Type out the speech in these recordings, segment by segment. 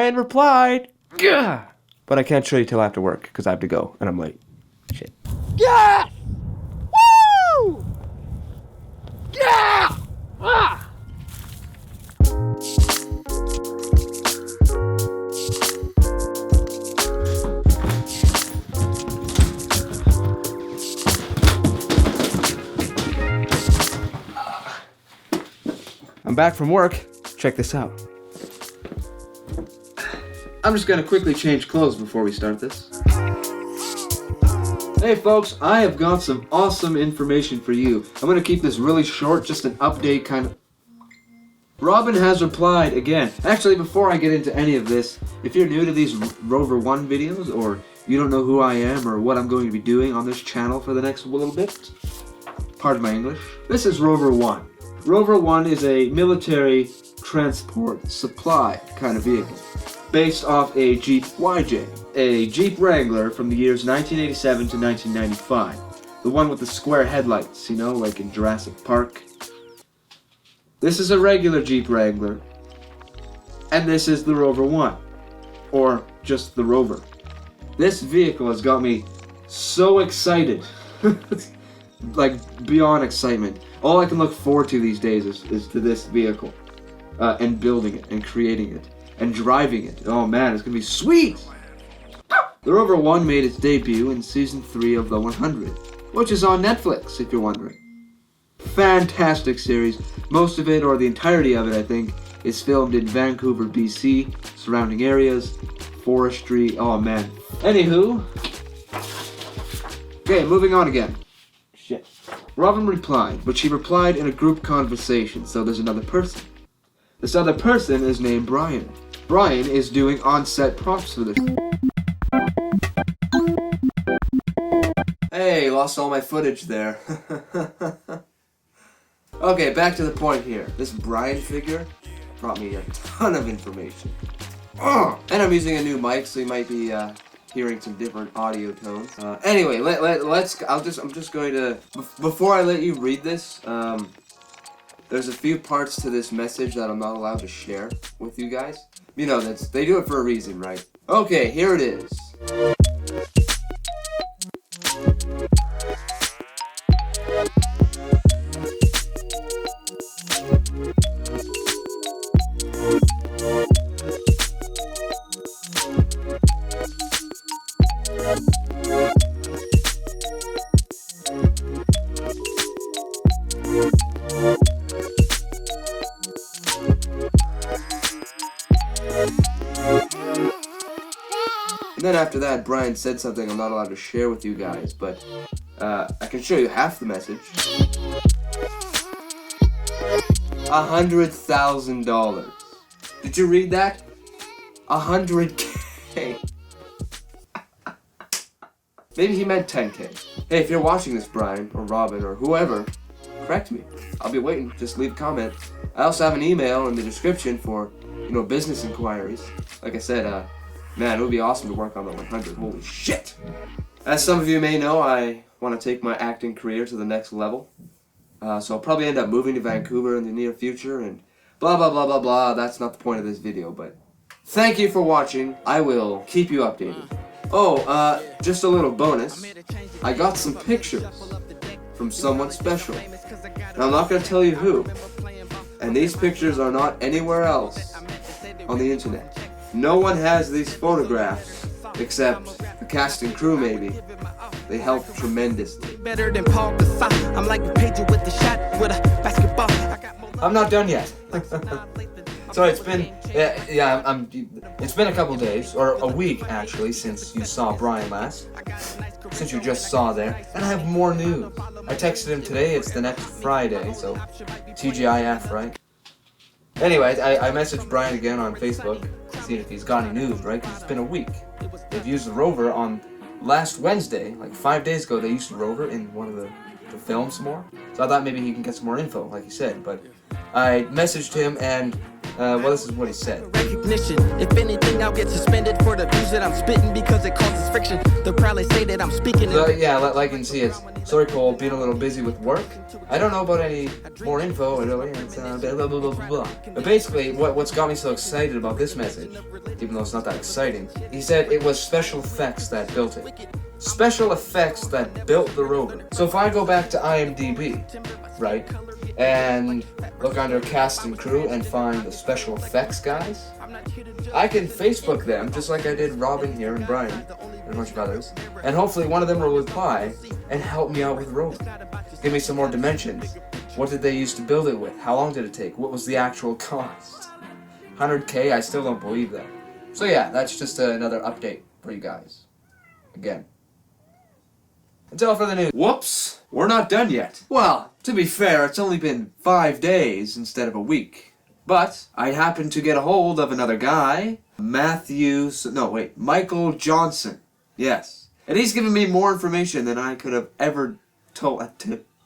Brian replied. Gah! But I can't show you till after work because I have to go and I'm late. Shit. Yeah! Woo! Yeah! Ah! I'm back from work. Check this out. I'm just gonna quickly change clothes before we start this. Hey folks, I have got some awesome information for you. I'm gonna keep this really short, just an update kind of. Robin has replied again. Actually, before I get into any of this, if you're new to these Rover 1 videos, or you don't know who I am or what I'm going to be doing on this channel for the next little bit, pardon my English, this is Rover 1. Rover 1 is a military transport supply kind of vehicle, based off a Jeep YJ, a Jeep Wrangler from the years 1987 to 1995. The one with the square headlights, you know, like in Jurassic Park. This is a regular Jeep Wrangler, and this is the Rover 1, or just the Rover. This vehicle has got me so excited, like beyond excitement. All I can look forward to these days is to this vehicle, and building it, and creating it, and driving it. Oh man, it's gonna be sweet! The Rover 1 made its debut in Season 3 of The 100, which is on Netflix, if you're wondering. Fantastic series. Most of it, or the entirety of it, I think, is filmed in Vancouver, BC, surrounding areas, forestry, oh man. Anywho, okay, moving on again. Shit. Robin replied, but she replied in a group conversation, so there's another person. This other person is named Brian. Brian is doing on-set props for this. Hey, lost all my footage there. Okay, back to the point here. This Brian figure brought me a ton of information. And I'm using a new mic, so you might be hearing some different audio tones. Anyway, I'm just going to, before I let you read this, there's a few parts to this message that I'm not allowed to share with you guys. You know, they do it for a reason, right? Okay, here it is. And then after that, Brian said something I'm not allowed to share with you guys, but I can show you half the message. $100,000. Did you read that? 100K. Maybe he meant 10K. Hey, if you're watching this, Brian, or Robin, or whoever, correct me. I'll be waiting. Just leave a comment. I also have an email in the description for, you know, business inquiries. Like I said, man, it would be awesome to work on the 100. Holy shit! As some of you may know, I want to take my acting career to the next level. So I'll probably end up moving to Vancouver in the near future and blah blah blah blah blah. That's not the point of this video, but thank you for watching. I will keep you updated. Oh, just a little bonus. I got some pictures from someone special. And I'm not going to tell you who. And these pictures are not anywhere else on the internet. No one has these photographs except the cast and crew, maybe. They helped tremendously. I'm not done yet. So it's been, it's been a couple days, or a week actually, since you saw Brian last. Since you just saw there. And I have more news. I texted him today, it's the next Friday, so TGIF, right? Anyway, I messaged Brian again on Facebook, seeing if he's got any news, right? Because it's been a week. They've used the Rover on last Wednesday, like 5 days ago, they used the Rover in one of the films more. So I thought maybe he can get some more info, like he said. But I messaged him, and Well, this is what he said. Recognition. If anything, I'll get suspended for the views that I'm spitting because it causes friction. They'll probably say that I'm speaking. So, yeah, like you can see, it's sorry, Cole, being a little busy with work. I don't know about any more info, really. It's blah, blah, blah, blah, blah. But basically, what's got me so excited about this message, even though it's not that exciting, he said it was special effects that built it. Special effects that built the Rover. So if I go back to IMDb, right, and look under cast and crew and find the special effects guys, I can Facebook them just like I did Robin here and Brian and a bunch of others, and hopefully one of them will reply and help me out with Rover. Give me some more dimensions. What did they use to build it with? How long did it take? What was the actual cost? 100K? I still don't believe that. So yeah, that's just another update for you guys. Again. Until further news. Whoops! We're not done yet. Well, to be fair, it's only been 5 days instead of a week. But I happened to get a hold of another guy, Michael Johnson. Yes. And he's given me more information than I could have ever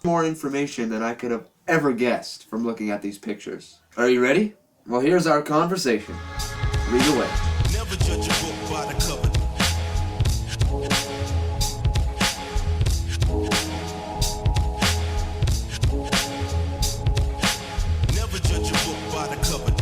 more information than I could have ever guessed from looking at these pictures. Are you ready? Well, here's our conversation. Read away. Never judge a book by the cover. Never judge a book by the cover.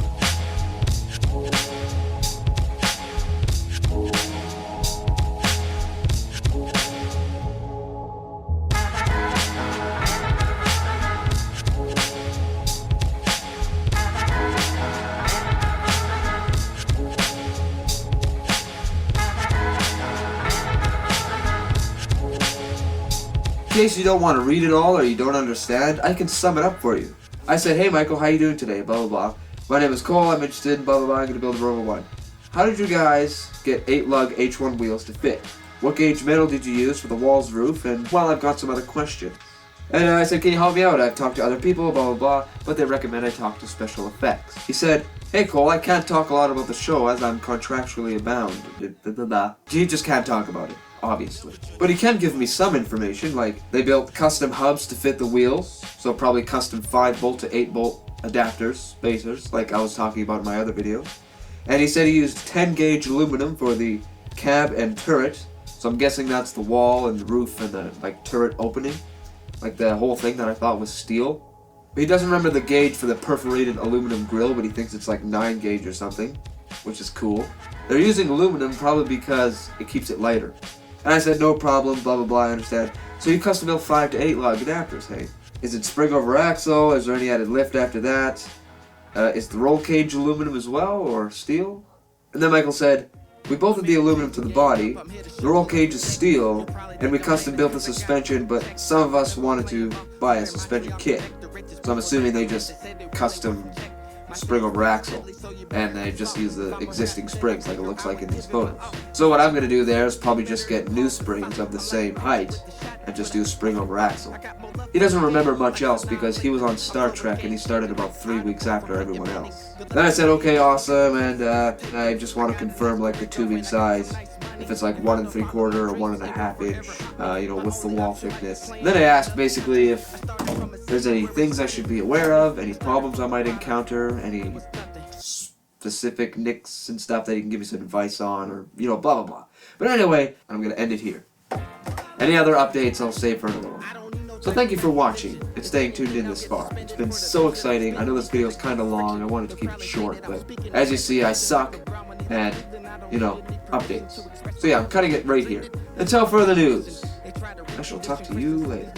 In case you don't want to read it all or you don't understand, I can sum it up for you. I said, hey Michael, how you doing today? Blah, blah, blah. My name is Cole, I'm interested in blah, blah, blah, I'm going to build a Rover 1. How did you guys get 8 lug H1 wheels to fit? What gauge metal did you use for the wall's roof? And, well, I've got some other questions. And I said, can you help me out? I've talked to other people, blah, blah, blah, but they recommend I talk to Special Effects. He said, hey Cole, I can't talk a lot about the show as I'm contractually bound. He just can't talk about it. Obviously. But he can give me some information, like they built custom hubs to fit the wheels, so probably custom 5-bolt to 8-bolt adapters, spacers, like I was talking about in my other video. And he said he used 10-gauge aluminum for the cab and turret, so I'm guessing that's the wall and the roof and the turret opening, like the whole thing that I thought was steel. But he doesn't remember the gauge for the perforated aluminum grill, but he thinks it's like 9-gauge or something, which is cool. They're using aluminum probably because it keeps it lighter. And I said, no problem, blah, blah, blah, I understand. So you custom built 5 to 8 lug adapters, hey? Is it spring over axle? Is there any added lift after that? Is the roll cage aluminum as well, or steel? And then Michael said, we bolted the aluminum to the body, the roll cage is steel, and we custom built the suspension, but some of us wanted to buy a suspension kit. So I'm assuming they just custom spring over axle, and they just use the existing springs like it looks like in these photos. So what I'm going to do there is probably just get new springs of the same height and just do spring over axle. He doesn't remember much else because he was on Star Trek and he started about 3 weeks after everyone else. Then I said, okay, awesome, and I just want to confirm like the tubing size, if it's like 1 3/4 or 1.5 inch, what's the wall thickness. Then I asked basically if there's any things I should be aware of, any problems I might encounter, any specific nicks and stuff that he can give me some advice on, or, blah, blah, blah. But anyway, I'm going to end it here. Any other updates I'll save for another one. So thank you for watching and staying tuned in this far. It's been so exciting. I know this video is kind of long. I wanted to keep it short, but as you see, I suck and, updates. So yeah, I'm cutting it right here. Until further news, I shall talk to you later.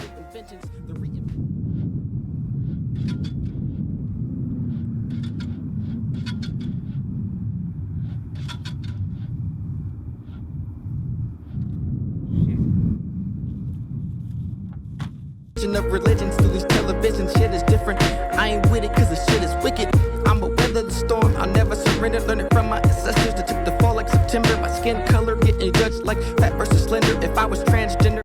Of religions through these television, shit is different. I ain't with it cause the shit is wicked. I'ma weather the storm, I'll never surrender. Learning from my ancestors,